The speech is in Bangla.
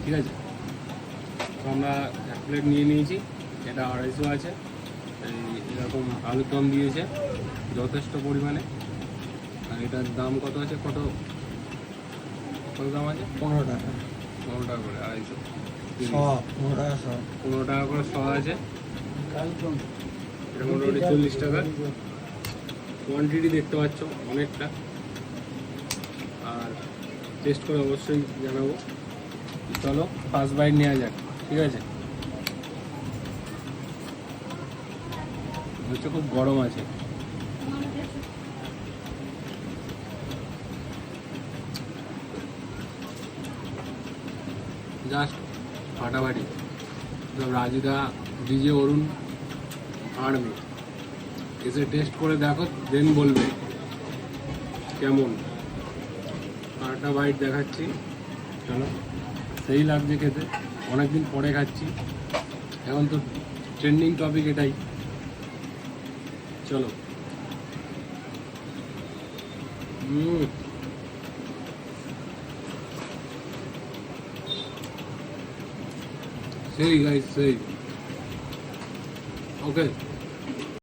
ঠিক আছে। তো আমরা 1 প্লেট নিয়ে নিয়েছি, এটা 250 আছে। এরকম আলুরদম দিয়েছে যথেষ্ট পরিমাণে। আর এটার দাম কত আছে, কত দাম আছে? 15 টাকা। 15 টাকা করে, 250। 15 টাকা 100। 15 টাকা করে 100 আছে। এটা মোটামুটি 40 টাকা। কোয়ান্টিটি দেখতে পাচ্ছ অনেকটা। আর টেস্ট করে অবশ্যই জানাবো। চলো ফার্স্ট বাইট নেওয়া যাক, ঠিক আছে। হচ্ছে খুব গরম আছে। জাস্ট ফাটাফাটি। সব রাজুদা, ডিজে অরুণ, আর আমি এসে টেস্ট করে দেখো, দেন বলবে কেমন। আরেকটা বাইট দেখাচ্ছি, চলো। সেই লাগছে খেতে, অনেকদিন পরে খাচ্ছি। এখন তো ট্রেন্ডিং টপিক এটাই। চলো। সেই গাইস, সেই। ওকে।